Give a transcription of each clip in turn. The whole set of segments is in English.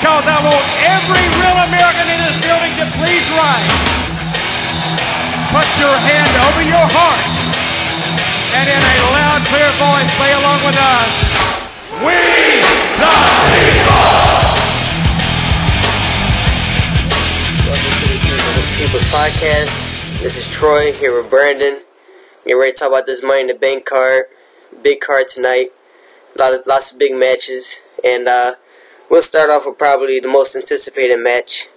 because I want every real American in this building to please rise. Put your hand over your heart and in a loud, clear voice say along with us, "We the people!" Welcome to the People's Podcast. This is Troy here with Brandon. Getting ready to talk about this Money in the Bank card. Big card tonight. Lots of big matches. And we'll start off with probably the most anticipated match.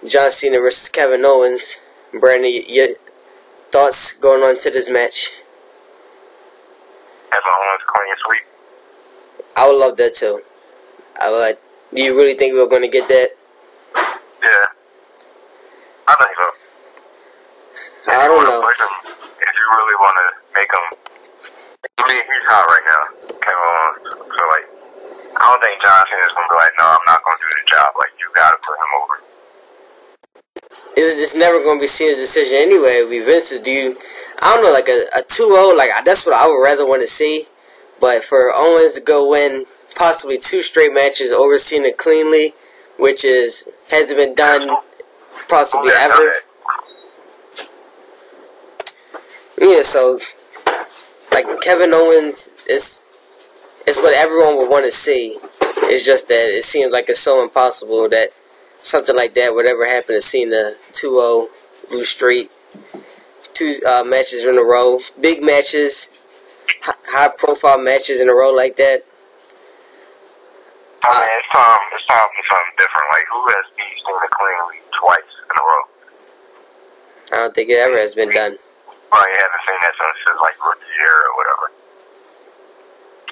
John Cena versus Kevin Owens. Brandon, your thoughts going on to this match? Kevin Owens clean sweep. I would love that too. Do you really think we're going to get that? Yeah. I think so. I don't know. If you really want to make him, I mean, he's hot right now, Kevin Owens. So, like, I don't think John Cena's going to be like, no, I'm not going to do the job. Like, you got to put him over. It's never going to be Cena's decision anyway. It would be Vince's. I don't know, like a 2-0, like, that's what I would rather want to see. But for Owens to go win possibly 2 straight matches over Cena cleanly, which hasn't been done possibly ever. Yeah, so, like, Kevin Owens is what everyone would want to see. It's just that it seems like it's so impossible that something like that would ever happen to Cena. 2-0, lose straight, 2 matches in a row. Big matches, high-profile matches in a row like that. I mean, it's time for something different. Like, who has beat Cena cleanly twice in a row? I don't think it ever has been done. Well, you haven't seen that since his, like, rookie year or whatever.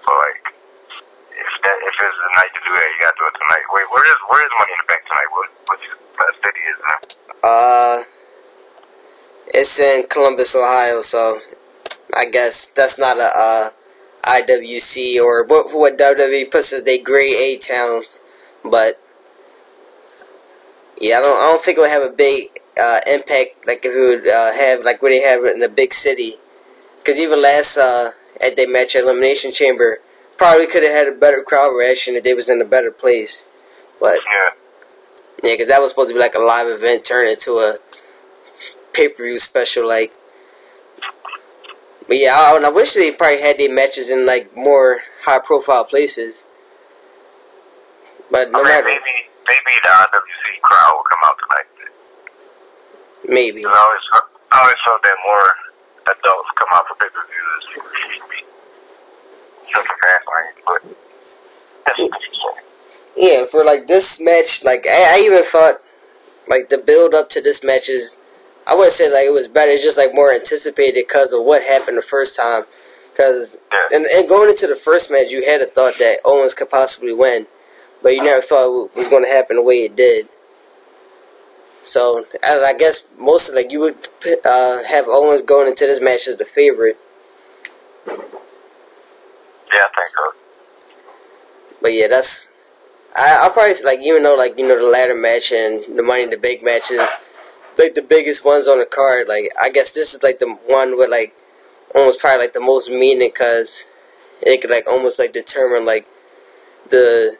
So, like, if it's the night to do that, you gotta do it tonight. Wait, where is Money in the Bank tonight? What city is it? It's in Columbus, Ohio, so I guess that's not a IWC or what WWE puts as they grade A towns, but yeah, I don't think it would have a big impact like if it would have like what they have in a big city, because even last at their match at Elimination Chamber probably could have had a better crowd reaction if they was in a better place, but yeah, because that was supposed to be like a live event turned into a pay-per-view special, like. But yeah, I wish they probably had their matches in like more high-profile places. But no matter, maybe the IWC crowd will come out tonight. Maybe. I always felt that more adults come out for pay-per-views. But yeah, for like this match, like I even thought like the build up to this match is, I wouldn't say like it was better, it's just like more anticipated because of what happened the first time. Because and going into the first match, you had a thought that Owens could possibly win, but you never thought it was going to happen the way it did. So I guess most of like you would have Owens going into this match as the favorite. Yeah, I think so. But yeah, I'll probably like, even though like, you know, the ladder match and the Money in the Bank matches like the biggest ones on the card, like I guess this is like the one with like almost probably like the most meaning, because it could like almost like determine like the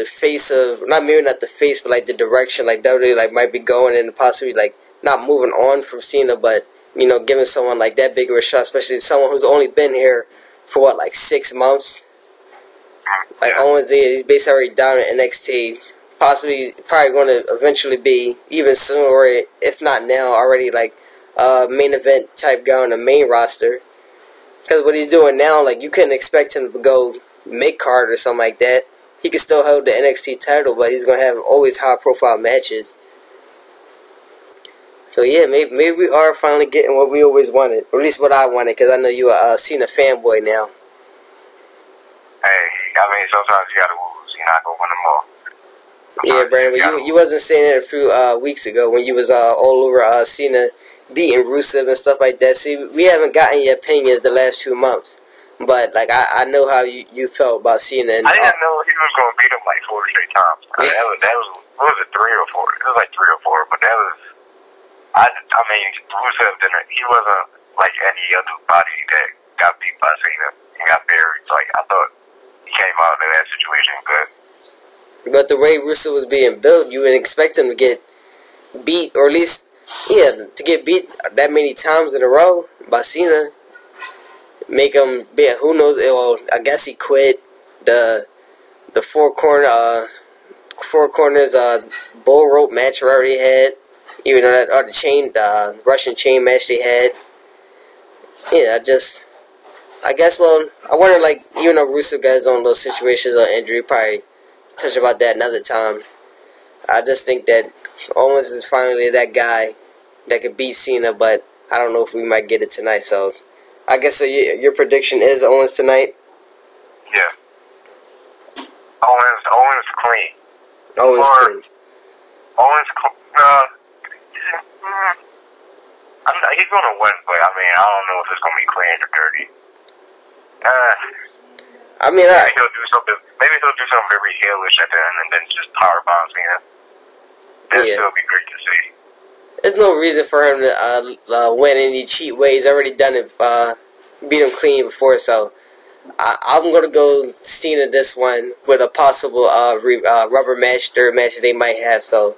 face of, not the face, but like the direction like WWE like might be going and possibly like not moving on from Cena, but you know, giving someone like that big of a shot, especially someone who's only been here for what, like 6 months. Like Owens, he's basically already down in NXT. Probably going to eventually be even sooner, or if not now, already like main event type guy on the main roster. Because what he's doing now, like you couldn't expect him to go mid-card or something like that. He could still hold the NXT title, but he's going to have always high-profile matches. So yeah, maybe we are finally getting what we always wanted, or at least what I wanted, because I know you are a Cena fanboy now. Hey, I mean, sometimes you gotta lose. You're not gonna win them all. Yeah, Brandon, you wasn't saying it a few weeks ago when you was all over Cena beating Rusev and stuff like that. See, we haven't gotten your opinions the last few months, but like I know how you felt about Cena. And, I didn't know he was gonna beat him like 4 straight times. That was what was it, 3 or 4? It was like 3 or 4, but that was. I mean, Rusev didn't. He wasn't like any other body that got beat by Cena and got buried. Like I thought he came out in that situation good. But the way Russo was being built, you would expect him to get beat, or at least, to get beat that many times in a row by Cena. Make him be, who knows, well, I guess he quit the four corners bull rope match we already had, even though that, or the chain, Russian chain match they had. I guess, well, I wonder, like, even though Russo got his own little situations on injury, probably touch about that another time. I just think that Owens is finally that guy that could beat Cena, but I don't know if we might get it tonight. So I guess so. Your prediction is Owens tonight. Yeah. Owens clean. Owens clean. He's gonna win, but I mean, I don't know if it's gonna be clean or dirty. Maybe he'll do something. Maybe he'll do something very heelish at the end, and then just power bomb Cena. That'd still be great to see. There's no reason for him to win any cheat ways. Already done it, beat him clean before. So I'm gonna go Cena this one with a possible rubber match, third match that they might have. So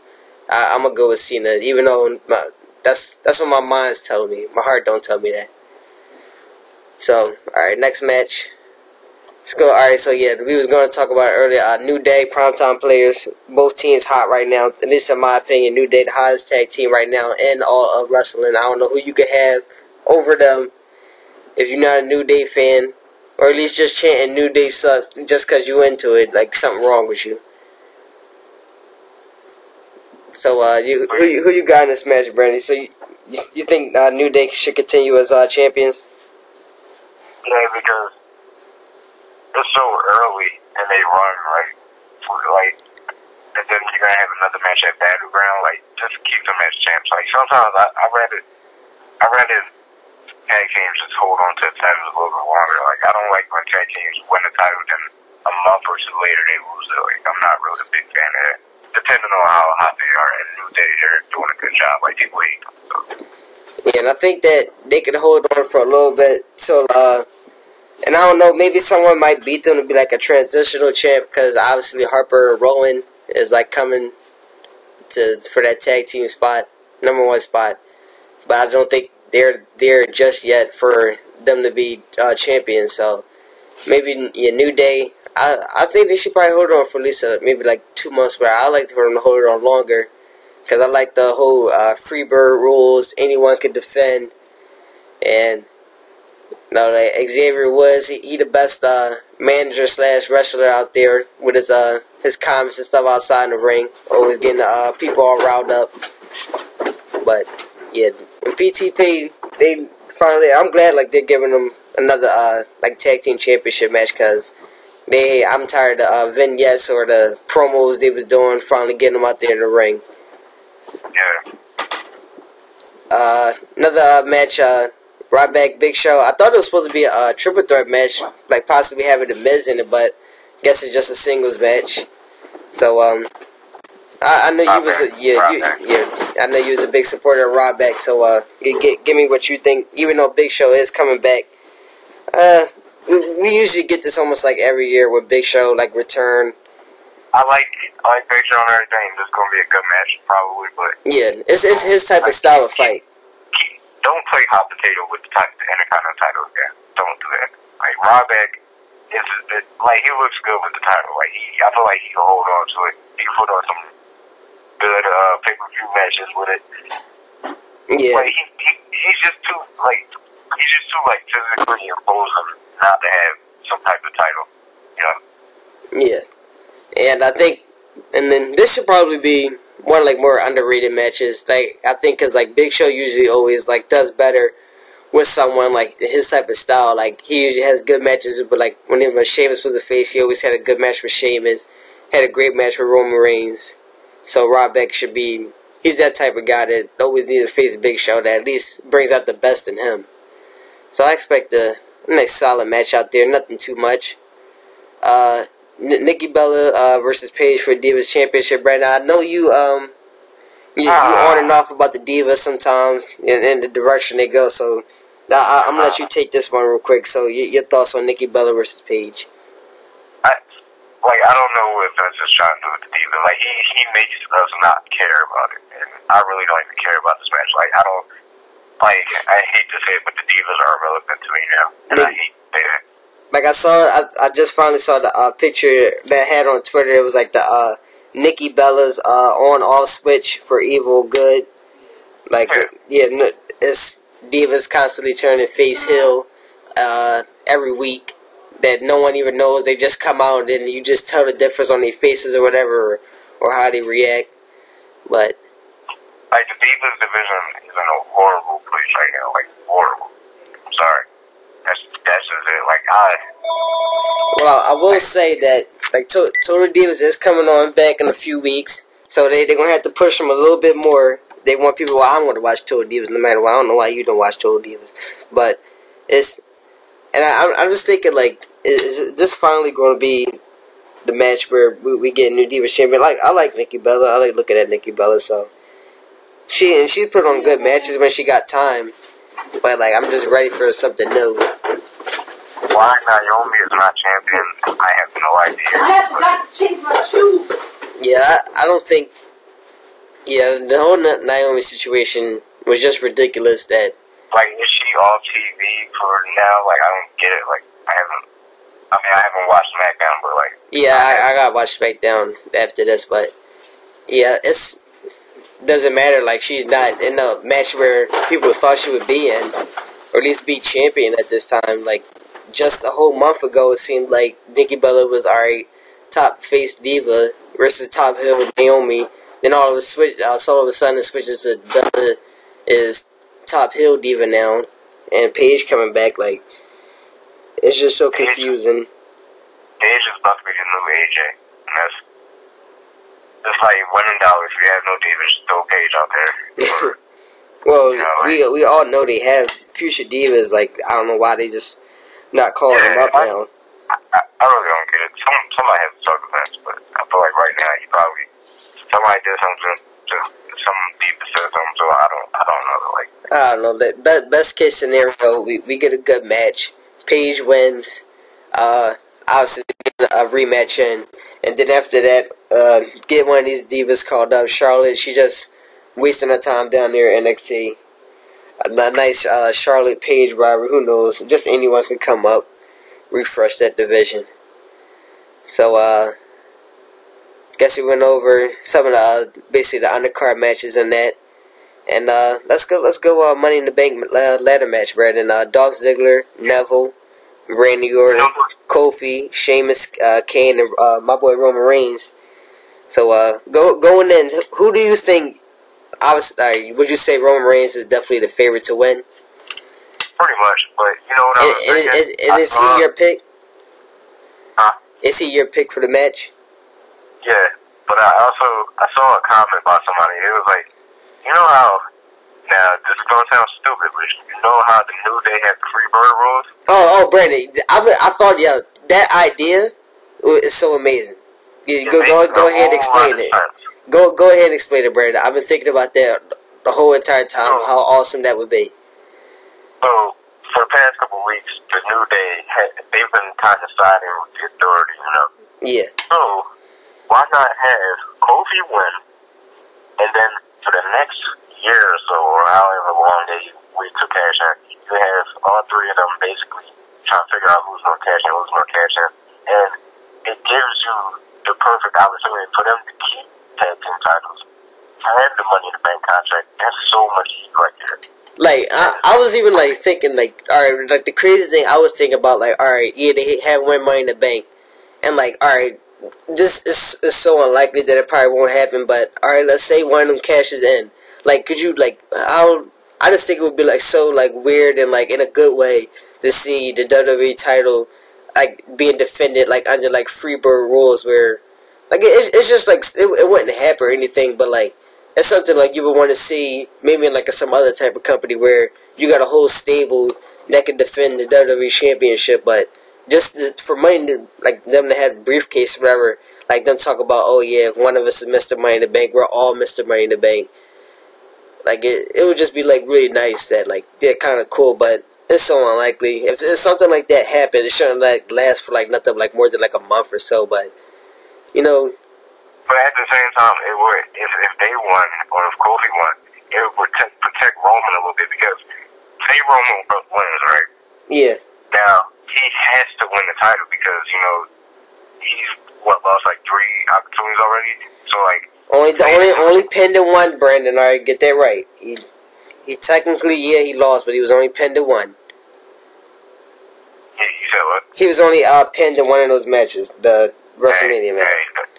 I'm gonna go with Cena, even though that's what my mind's telling me. My heart don't tell me that. So alright, next match. Let's go. Alright, so yeah, we was going to talk about it earlier. New Day, primetime players. Both teams hot right now. At least in my opinion, New Day, the hottest tag team right now in all of wrestling. I don't know who you could have over them if you're not a New Day fan. Or at least just chanting New Day sucks just because you into it. Like, something wrong with you. So, who you got in this match, Brandy? So, you think New Day should continue as champions? Yeah, because it's so early and they run and then you're gonna have another match at Battleground. Like, just keep them as champs. Like, sometimes I rather tag teams just hold on to the titles a little bit longer. Like, I don't like when tag teams win the title, then a month or so later they lose it. Like, I'm not really a big fan of that. Depending on how hot they are in New Day, they're doing a good job. Like, people hate them. So. Yeah, and I think that they could hold on for a little bit till and I don't know, maybe someone might beat them to be like a transitional champ, because obviously Harper and Rowan is like coming for that tag team spot, #1 spot. But I don't think they're there just yet for them to be champions. So maybe New Day. I think they should probably hold on for at least maybe like 2 months. But I like for them to hold on longer, because I like the whole Freebird rules. Anyone could defend, and like Xavier Woods, he the best manager / wrestler out there with his comments and stuff outside the ring, always getting people all riled up. But yeah, in PTP, they finally, I'm glad like they're giving them another like tag team championship match, because I'm tired of the vignettes or the promos they was doing. Finally getting them out there in the ring. Yeah. Another match. Ryback, Big Show. I thought it was supposed to be a triple threat match, like possibly having the Miz in it, but I guess it's just a singles match. So I know you was I know you was a big supporter of Ryback. So give me what you think. Even though Big Show is coming back, we usually get this almost like every year with Big Show like return. I like Big Show and everything. This is gonna be a good match, probably, but yeah, it's his type of style of fight. Don't play hot potato with the Intercontinental title again. Don't do that. Like, Ryback he looks good with the title. Like, I feel like he can hold on to it. He can put on some good pay-per-view matches with it. Yeah. Like, he's just too physically imposing not to have some type of title. You know. Yeah, and I think, and then this should probably be one like more underrated matches. Like, I think because like Big Show usually always like does better with someone like his type of style. Like, he usually has good matches, but like when Sheamus was the face, he always had a good match with Sheamus. Had a great match with Roman Reigns. So Ryback should be, he's that type of guy that always needs to face Big Show that at least brings out the best in him. So I expect a nice solid match out there. Nothing too much. Nikki Bella versus Paige for Divas Championship right now. I know you on and off about the Divas sometimes and the direction they go, so I'm gonna let you take this one real quick. So your thoughts on Nikki Bella versus Paige? like, I don't know if that's just trying to do with the Divas. Like, he makes us not care about it. And I really don't even care about this match. Like, I don't, like, I hate to say it, but the Divas are irrelevant to me now. And I hate that. Like, I just finally saw the picture that I had on Twitter. It was like the Nikki Bella's on-off switch for Evil Good. Like, it's Divas constantly turning face heel every week that no one even knows. They just come out and you just tell the difference on their faces or whatever, or how they react. But like, the Divas division is in a horrible place right now. Like, horrible. I'm sorry. That's just it. Like, well, I will say that, like, Total Divas is coming on back in a few weeks, so they're going to have to push them a little bit more. They want people, well, I'm going to watch Total Divas no matter what. I don't know why you don't watch Total Divas. But it's, and I'm just thinking, like, is this finally going to be the match where we get a new Divas champion? Like, I like Nikki Bella. I like looking at Nikki Bella, so. She put on good matches when she got time. But, like, I'm just ready for something new. Why Naomi is not champion, I have no idea. I forgot to change my shoes. Yeah, I don't think... Yeah, the whole Naomi situation was just ridiculous that... Like, is she off TV for now? Like, I don't get it. Like, I haven't watched SmackDown, but, like... Yeah, I gotta watch SmackDown after this, but... Yeah, it's... Doesn't matter, like, she's not in a match where people thought she would be in, or at least be champion at this time. Like, just a whole month ago, it seemed like Nikki Bella was alright, top face diva versus top heel Naomi. Then all of a sudden it switches to Bella is top heel diva now, and Paige coming back. Like, it's just so confusing. Paige is about to be the new AJ, and that's... It's like, when in doubt, if you have no Divas, throw Paige out there. Well, you know, like, we all know they have future divas. Like, I don't know why they just not calling them up now. I really don't get it. Somebody has to talk about it, but I feel like right now, somebody did something to some Divas said something, so I don't know. Like, I don't know. The best case scenario, we get a good match. Paige wins. Obviously, a rematch in. And then after that, get one of these divas called up. Charlotte, she just wasting her time down there in NXT. A nice Charlotte Paige rivalry. Who knows? Just anyone can come up, refresh that division. So, guess we went over some of the basically the undercard matches and that. And let's go Money in the Bank ladder match, Brandon. Dolph Ziggler, Neville, Randy Orton, Kofi, Sheamus, Kane, and my boy Roman Reigns. So going in, who do you think? Would you say Roman Reigns is definitely the favorite to win? pretty much, but you know what I was thinking? And is he your pick? Huh? Is he your pick for the match? Yeah, but I saw a comment by somebody. It was like, you know how, now this is going to sound stupid, but you know how the New Day had the free bird rules? Oh, Brandon, I thought, that idea is so amazing. Go ahead and explain it. Go ahead and explain it, Brandon. I've been thinking about that the whole entire time, how awesome that would be. So, for the past couple of weeks, the New Day, they've been kind of siding with the authority, you know? Yeah. So, why not have Kofi win, and then for the next year or so, or however long they wait to cash in, you have all three of them basically trying to figure out who's going to cash in, who's going to cash in, and it gives you the perfect opportunity for them to keep tag team titles, have the Money in the Bank contract. That's so much heat right there. Like, I was even, like, thinking, like, alright, like, the crazy thing I was thinking about, like, alright, yeah, they have one Money in the Bank, and, like, alright, this is so unlikely that it probably won't happen, but, alright, let's say one of them cashes in. Like, could you, like, I just think it would be, like, so, like, weird and, like, in a good way to see the WWE title, like, being defended, like, under, like, Freebird rules where, like, it's just, like, it wouldn't happen or anything, but, like, it's something, like, you would want to see maybe in, like, some other type of company where you got a whole stable that can defend the WWE Championship, but just for money to, like, them to have a briefcase or whatever, like, them talk about, oh, yeah, if one of us is Mr. Money in the Bank, we're all Mr. Money in the Bank. Like, it would just be, like, really nice that, like, they're kind of cool, but it's so unlikely. If something like that happened, it shouldn't, like, last for, like, nothing, like, more than, like, a month or so, but You know. But at the same time, it would if they won or if Kofi won, it would protect Roman a little bit because say Roman wins, right? Yeah. Now he has to win the title because he's lost like 3 opportunities already. So like only pinned in one, Brandon. All right, get that right. He technically he lost, but he was only pinned in one. You said what? He was only pinned in one of those matches, the WrestleMania match.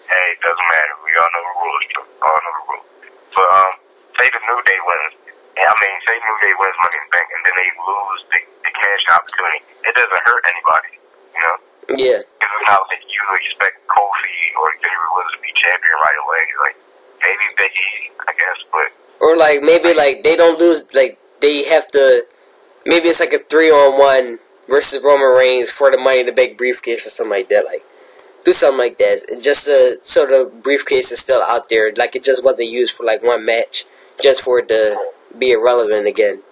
Hey, it doesn't matter. We all know the rules. All know the rules. But say the New Day wins. Say New Day wins Money in the Bank, and then they lose the cash opportunity. It doesn't hurt anybody, you know. Yeah. Because it's not like you expect Kofi or Xavier Woods to be champion right away. Like maybe Becky, I guess, but or like maybe like they don't lose. Like they have to. Maybe it's like a 3-on-1 versus Roman Reigns for the Money in the Bank briefcase or something like that. Like do something like that. Just so the briefcase is still out there. Like it just wasn't used for like one match, just for it to be irrelevant again.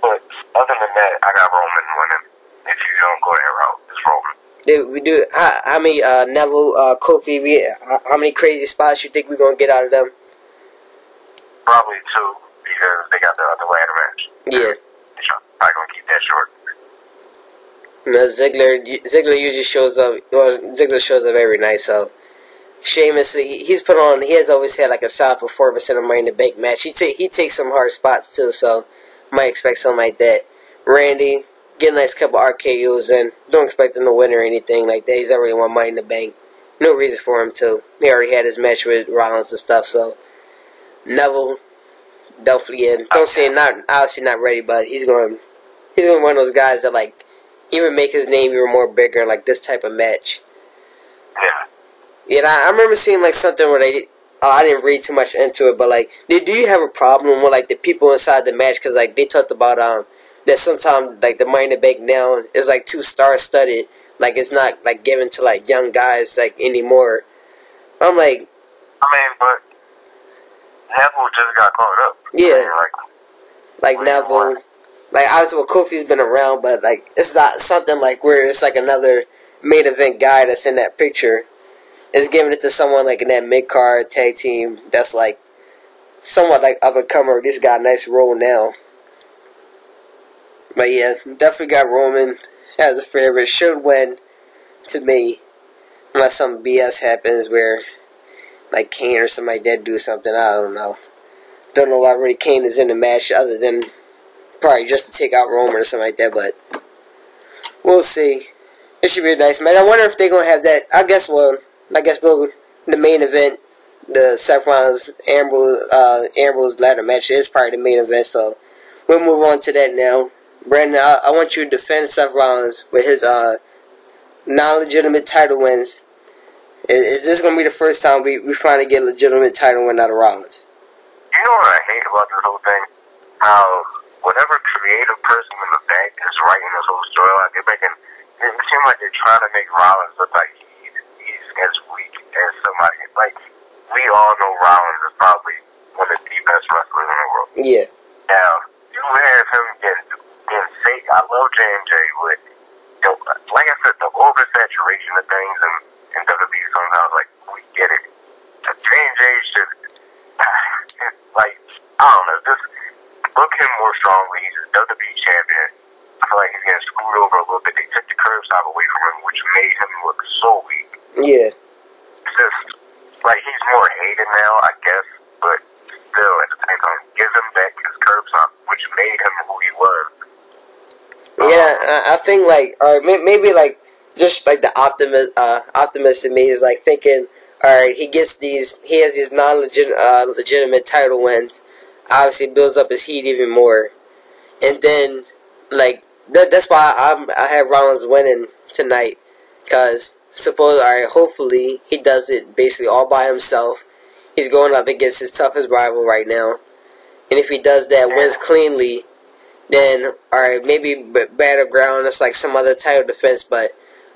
But other than that, I got Roman winning. If you don't go that route, it's Roman. We do. How many Neville, Kofi? How many crazy spots you think we're gonna get out of them? Probably 2 because they got the ladder match. Yeah. I'm gonna keep that short. You know, Ziggler usually shows up. Well, Ziggler shows up every night. So Sheamus, he has always had like a solid performance in a Money in the Bank match. He takes some hard spots too. So might expect something like that. Randy, get a nice couple RKOs in. Don't expect him to win or anything like that. He's already won Money in the Bank. No reason for him to. He already had his match with Rollins and stuff. So Neville, definitely in. Don't say obviously not ready, but he's going to be one of those guys that like even make his name even more bigger in like this type of match. Yeah. Yeah, I remember seeing like something where they. I didn't read too much into it, but like, do you have a problem with like the people inside the match? Because like they talked about that sometimes like the Money in the Bank now is like too star-studded. Like it's not like given to like young guys like anymore. I'm like, but Neville just got caught up. Yeah, like Neville. Like obviously, well, Kofi's been around, but like it's not something like where it's like another main event guy that's in that picture. It's giving it to someone like in that mid-card tag team that's like somewhat like up and comer. This got a nice role now. But yeah, definitely got Roman as a favorite. Should win to me, unless some BS happens where like Kane or somebody like that do something. I don't know. Don't know why really Kane is in the match other than probably just to take out Roman or something like that. But we'll see. It should be nice, man. I wonder if they're gonna have that. I guess we'll the main event, the Seth Rollins Ambrose ladder match is probably the main event. So we'll move on to that now. Brandon, I want you to defend Seth Rollins with his non-legitimate title wins. Is this going to be the first time we finally get a legitimate title win out of Rollins? You know what I hate about this whole thing? How whatever creative person in the back is writing this whole storyline, it seems like they're trying to make Rollins look like he's as weak as somebody. Like, we all know Rollins is probably one of the best wrestlers in the world. Yeah. Now, you have him getting fake. I love J&J, but like I said, the oversaturation of things in WWE sometimes, like, we get it. J&J should, like, I don't know, just book him more strongly. He's a WWE champion. I feel like he's getting screwed over a little bit. They took the curb stop away from him, which made him look so weak. Yeah. It's just, like, he's more hated now, I guess, but still, at the same time, give him back his curb stop, which made him who he was. Yeah, I think, like, or maybe, like, just, like, the optimist in me is, like, thinking, alright, he has these legitimate title wins, obviously builds up his heat even more, and then, like, that's why I have Rollins winning tonight, because hopefully he does it basically all by himself. He's going up against his toughest rival right now, and if he does that, wins cleanly, then alright, maybe Battleground, it's like some other title defense, but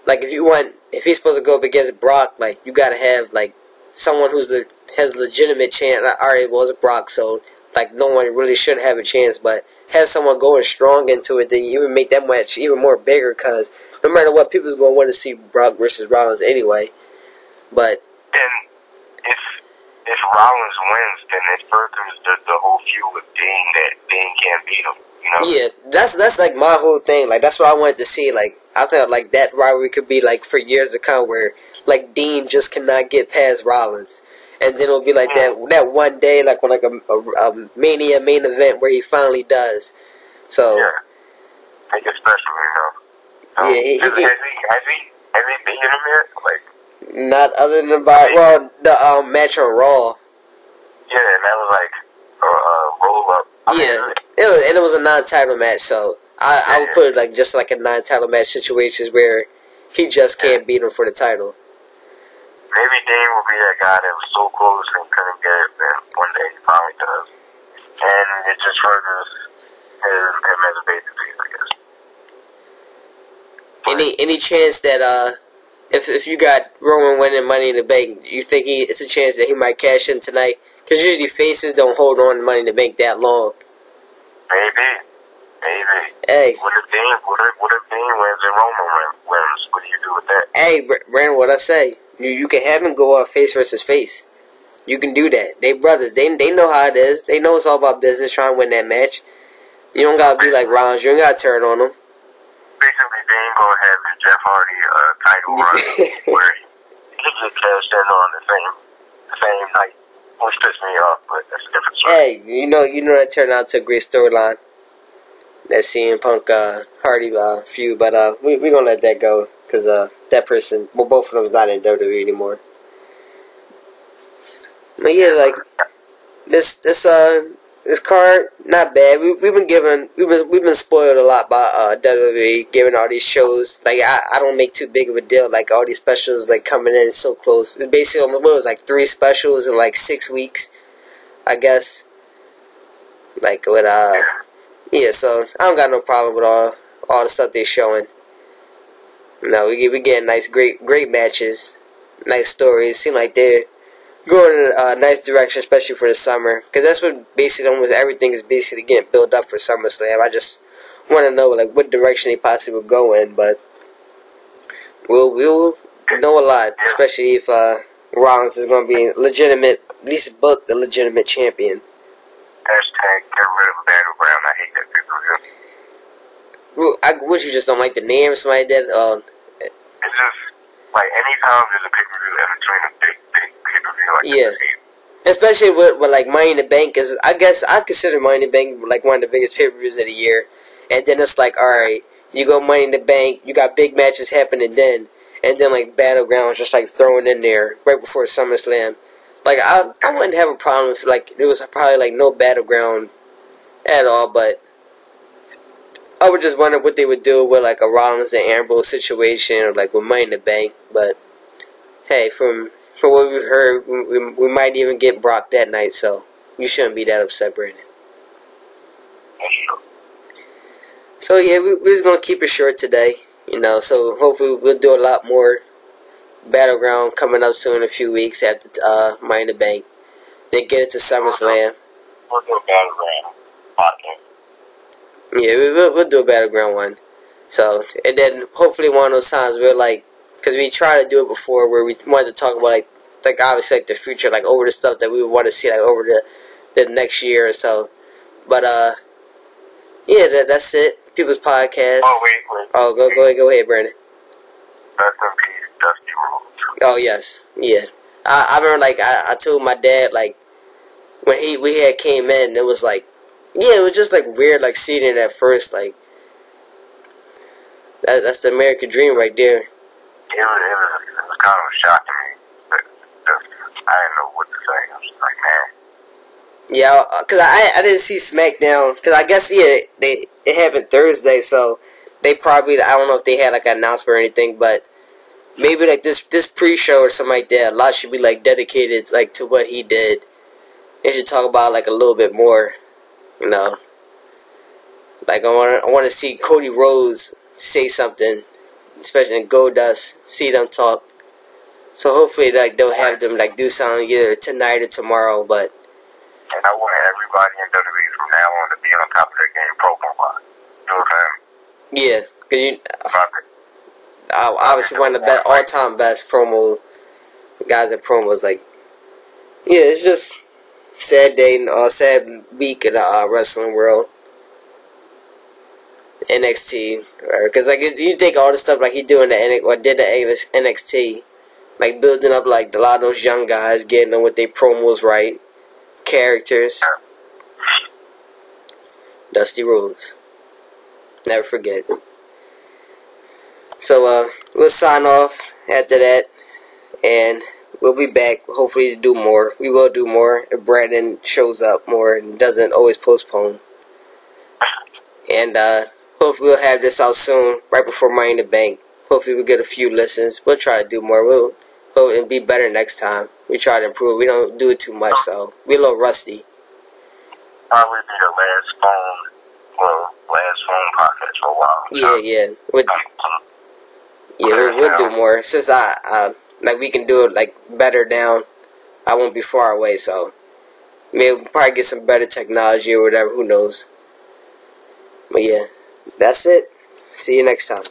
like if he's supposed to go up against Brock, like you gotta have like someone has legitimate chance. Alright, well, it's Brock, so like no one really should have a chance, but have someone going strong into it, then you even make that match even more bigger, because no matter what, people's gonna want to see Brock versus Rollins anyway. But then if Rollins wins, then it furthers the whole feud with Dean that Dean can't beat him. You know? yeah, that's like my whole thing. Like that's what I wanted to see. Like I felt like that rivalry could be like for years to come, where like Dean just cannot get past Rollins, and then it'll be like that one day, like when like a Mania main event where he finally does. So yeah, make it special, you know. Yeah, he has he beaten him yet? Like, not other than about the match on Raw. yeah, and that was like roll up. It was a non-title match, so I would put it like just like a non-title match situations where he just can't beat him for the title. Maybe Dean will be that guy that was so close and couldn't get it, and one day he finally does, and it just furthers him as a babyface, I guess. Any chance that if you got Roman winning Money in the Bank, you think it's a chance that he might cash in tonight? Because usually faces don't hold on to Money in the Bank that long. Maybe. Hey. What if Dean wins and Roman wins? What do you do with that? Hey, Brandon, what I say? You can have him go out face versus face. You can do that. They brothers. They know how it is. They know it's all about business. Trying to win that match. You don't gotta be like Rollins. You don't gotta turn on them. Basically, Dean gonna have his Jeff Hardy title run where he get cashed in on the same night, which pissed me off, but that's a different story. Hey, you know that turned out to a great storyline. That CM Punk Hardy feud, but we gonna let that go because that person, well, both of them is not in WWE anymore. But yeah, like this card not bad. We've been spoiled a lot by WWE giving all these shows. Like I don't make too big of a deal. Like all these specials like coming in so close. It's basically what was like 3 specials in like 6 weeks, I guess. Like with yeah. So I don't got no problem with all the stuff they're showing. You know, we get nice, great matches, nice stories. Seem like they're going in a nice direction, especially for the summer, because that's what basically almost everything is basically getting built up for SummerSlam. I just want to know like what direction they possibly will go in, but we'll know a lot, especially if Rollins is going to be legitimate, at least booked a legitimate champion. Hashtag get rid of Battleground. I hate that pay-per-view. What, you just don't like the name or something like that? It's just like anytime there's a pay-per-view in between a big pay-per-view like yeah. Especially with like Money in the Bank, is I guess I consider Money in the Bank like one of the biggest pay-per-views of the year. And then it's like, alright, you go Money in the Bank, you got big matches happening then, and then like Battlegrounds just like thrown in there right before SummerSlam. Like I wouldn't have a problem if like there was probably like no Battleground at all, but I would just wonder what they would do with like a Rollins and Ambrose situation or like with Money in the Bank. But hey, from what we've heard, we might even get Brock that night, so you shouldn't be that upset, Brandon. So yeah, we're just gonna keep it short today, you know. So hopefully we'll do a lot more Battleground coming up soon in a few weeks after Money in the Bank. Then get it to SummerSlam. We'll do a Battleground podcast. Yeah, we'll do a Battleground one. So, and then hopefully one of those times we're like, because we tried to do it before where we wanted to talk about like obviously like the future, like over the stuff that we would want to see like over the next year or so. But yeah, that's it. People's Podcast. Oh wait. Oh, go ahead, Brandon. Rest in peace, Dusty Rhodes. Oh yes, yeah. I remember like I told my dad like when we had came in, it was like, yeah, it was just like weird like seeing it at first, like that's the American dream right there. It was kind of a shock to me, but I didn't know what to say. I was just like, man. Yeah, cause I didn't see SmackDown, cause I guess it happened Thursday, so they probably, I don't know if they had like an announcement or anything, but maybe like this pre-show or something like that, a lot should be like dedicated like to what he did. They should talk about like a little bit more, you know. Like I want to see Cody Rhodes say something, especially in Goldust, see them talk. So hopefully like they'll have them like do something either tonight or tomorrow, but. And I want everybody in WWE from now on to be on top of their game promo-wise. You know what I'm saying? Yeah, because obviously one of the all-time best promo guys in promos. Like, yeah, it's just sad day, sad week in the wrestling world. NXT, because like you think all the stuff like he doing the NXT, like building up like a lot of those young guys, getting them with their promos right, characters. Dusty Rhodes, never forget. So we'll sign off after that, and we'll be back hopefully to do more. We will do more if Brandon shows up more and doesn't always postpone. And hopefully we'll have this out soon, right before Money in the Bank. Hopefully we'll get a few listens. We'll try to do more. We'll hope and be better next time. We try to improve. We don't do it too much, so we're a little rusty. Probably be the last phone podcast for a while. Yeah. We'll do more. Since I like we can do it like better now. I won't be far away, so maybe we'll probably get some better technology or whatever. Who knows? But yeah, that's it. See you next time.